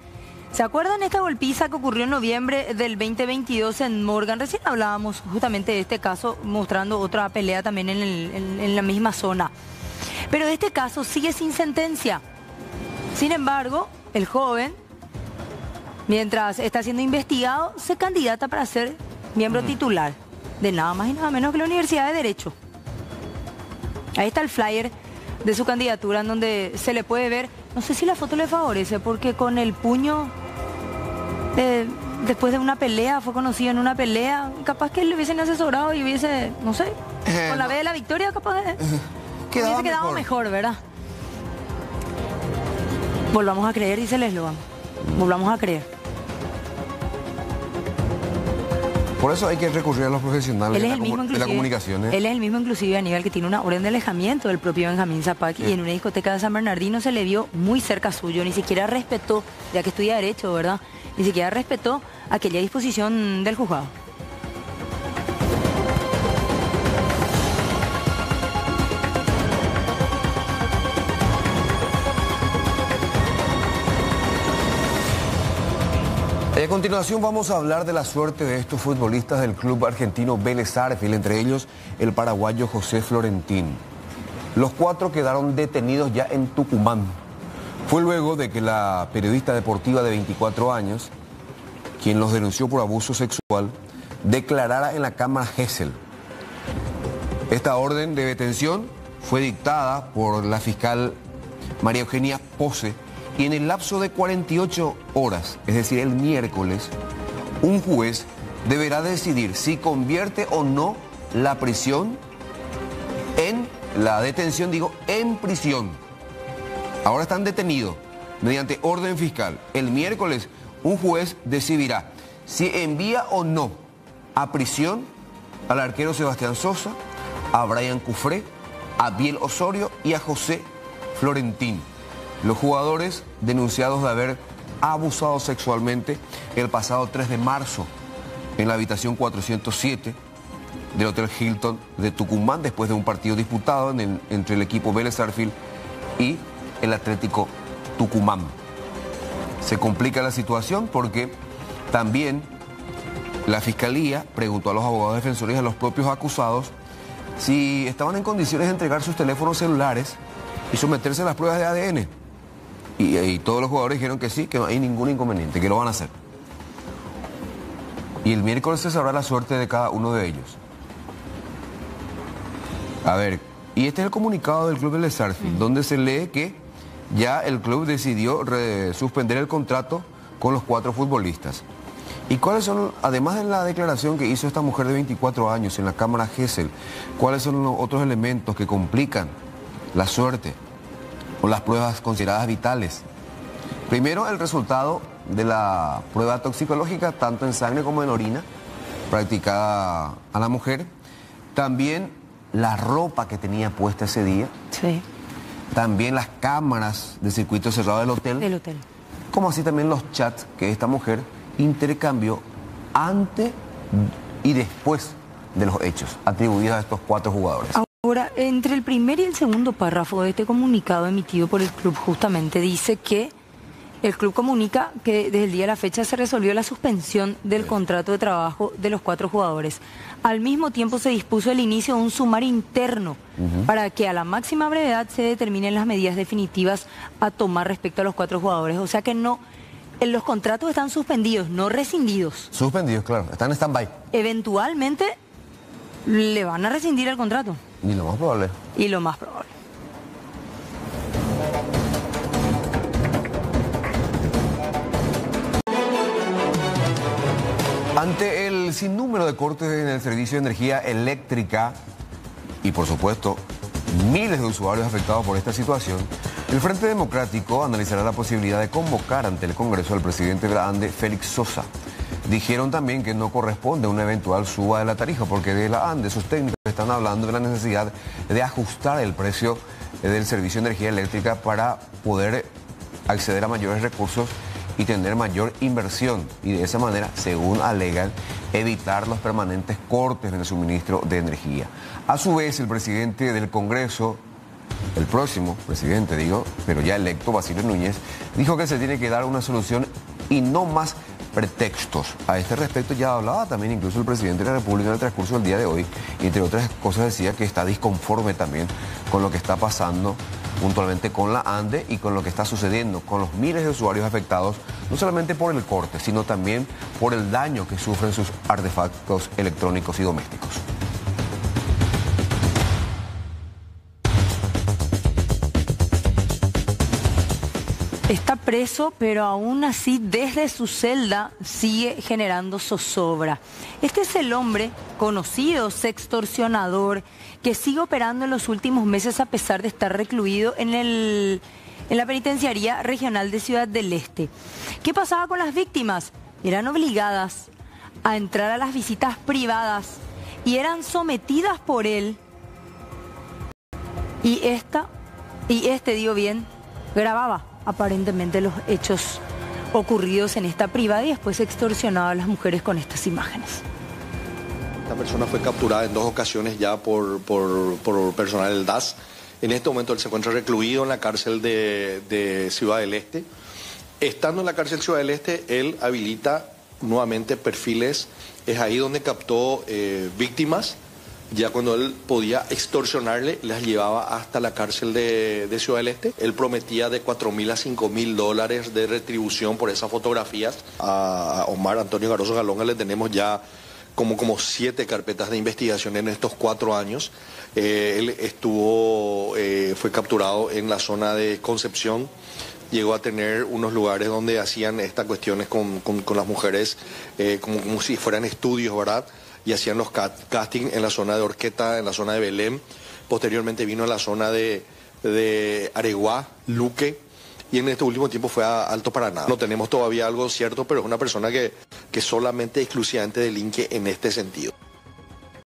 ¿Se acuerdan esta golpiza que ocurrió en noviembre del 2022 en Morgan? Recién hablábamos justamente de este caso, mostrando otra pelea también en la misma zona. Pero este caso sigue sin sentencia. Sin embargo, el joven, mientras está siendo investigado, se candidata para ser miembro titular de nada más y nada menos que la Universidad de Derecho. Ahí está el flyer de su candidatura en donde se le puede ver, no sé si la foto le favorece, porque con el puño, después de una pelea, fue conocido en una pelea, capaz que le hubiesen asesorado y hubiese, no sé, con la B de la victoria, capaz de hubiese quedado mejor, ¿verdad? Volvamos a creer, dice el eslogan. Volvamos a creer. Por eso hay que recurrir a los profesionales de la comunicación. Él es el mismo inclusive, Aníbal, que tiene una orden de alejamiento del propio Benjamín Zapag, y en una discoteca de San Bernardino se le vio muy cerca suyo, ni siquiera respetó, ya que estudia Derecho, ¿verdad? Ni siquiera respetó aquella disposición del juzgado. A continuación vamos a hablar de la suerte de estos futbolistas del club argentino Vélez Sarsfield, entre ellos el paraguayo José Florentín. Los 4 quedaron detenidos ya en Tucumán. Fue luego de que la periodista deportiva de 24 años, quien los denunció por abuso sexual, declarara en la Cámara Gesell. Esta orden de detención fue dictada por la fiscal María Eugenia Pose, y en el lapso de 48 horas, es decir, el miércoles, un juez deberá decidir si convierte o no la prisión en, la detención, en prisión. Ahora están detenidos mediante orden fiscal. El miércoles, un juez decidirá si envía o no a prisión al arquero Sebastián Sosa, a Brian Cufré, a Biel Osorio y a José Florentín, los jugadores denunciados de haber abusado sexualmente el pasado 3 de marzo en la habitación 407 del Hotel Hilton de Tucumán, después de un partido disputado entre el equipo Vélez Sarsfield y el Atlético Tucumán. Se complica la situación porque también la Fiscalía preguntó a los abogados defensores y a los propios acusados si estaban en condiciones de entregar sus teléfonos celulares y someterse a las pruebas de ADN. Y todos los jugadores dijeron que sí, que no hay ningún inconveniente, que lo van a hacer. Y el miércoles se sabrá la suerte de cada uno de ellos. A ver, y este es el comunicado del club Vélez Sarsfield, donde se lee que ya el club decidió suspender el contrato con los 4 futbolistas. ¿Y cuáles son, además de la declaración que hizo esta mujer de 24 años en la Cámara Gesell, cuáles son los otros elementos que complican la suerte o las pruebas consideradas vitales? Primero, el resultado de la prueba toxicológica, tanto en sangre como en orina, practicada a la mujer. También la ropa que tenía puesta ese día. Sí. También las cámaras de circuito cerrado del hotel. Del hotel. Como así también los chats que esta mujer intercambió antes y después de los hechos atribuidos a estos 4 jugadores. Ahora, entre el primer y el segundo párrafo de este comunicado emitido por el club, justamente dice que el club comunica que desde el día de la fecha se resolvió la suspensión del contrato de trabajo de los 4 jugadores. Al mismo tiempo se dispuso el inicio de un sumario interno para que a la máxima brevedad se determinen las medidas definitivas a tomar respecto a los 4 jugadores. O sea que no, los contratos están suspendidos, no rescindidos. Suspendidos, claro, están en stand-by. Eventualmente le van a rescindir el contrato. Y lo más probable. Y lo más probable. Ante el sinnúmero de cortes en el servicio de energía eléctrica y, por supuesto, miles de usuarios afectados por esta situación, el Frente Democrático analizará la posibilidad de convocar ante el Congreso al presidente de la ANDE, Félix Sosa. Dijeron también que no corresponde a una eventual suba de la tarifa, porque de la ANDE sus técnicos están hablando de la necesidad de ajustar el precio del servicio de energía eléctrica para poder acceder a mayores recursos y tener mayor inversión, y de esa manera, según alegan, evitar los permanentes cortes en el suministro de energía. A su vez, el presidente del Congreso, el próximo presidente, pero ya electo, Basilio Núñez, dijo que se tiene que dar una solución y no más pretextos. A este respecto ya hablaba también incluso el presidente de la República en el transcurso del día de hoy, y entre otras cosas decía que está disconforme también con lo que está pasando puntualmente con la ANDE y con lo que está sucediendo con los miles de usuarios afectados, no solamente por el corte, sino también por el daño que sufren sus artefactos electrónicos y domésticos. Está preso, pero aún así desde su celda sigue generando zozobra. Este es el hombre conocido, sextorsionador, que sigue operando en los últimos meses a pesar de estar recluido en la penitenciaría regional de Ciudad del Este. ¿Qué pasaba con las víctimas? Eran obligadas a entrar a las visitas privadas y eran sometidas por él. Y grababa aparentemente los hechos ocurridos en esta privada y después extorsionaba a las mujeres con estas imágenes. Esta persona fue capturada en 2 ocasiones ya por personal del DAS. En este momento él se encuentra recluido en la cárcel de Ciudad del Este. Estando en la cárcel Ciudad del Este, él habilita nuevamente perfiles. Es ahí donde captó víctimas. Ya cuando él podía extorsionarle, las llevaba hasta la cárcel de Ciudad del Este. Él prometía de $4.000 a $5.000 de retribución por esas fotografías. A Omar Antonio Garoso Galonga le tenemos ya como 7 carpetas de investigación en estos 4 años. Él fue capturado en la zona de Concepción. Llegó a tener unos lugares donde hacían estas cuestiones con las mujeres como si fueran estudios, ¿verdad? Y hacían los castings en la zona de Horqueta, en la zona de Belén. Posteriormente vino a la zona de Areguá, Luque, y en este último tiempo fue a Alto Paraná. No tenemos todavía algo cierto, pero es una persona que solamente exclusivamente delinque en este sentido.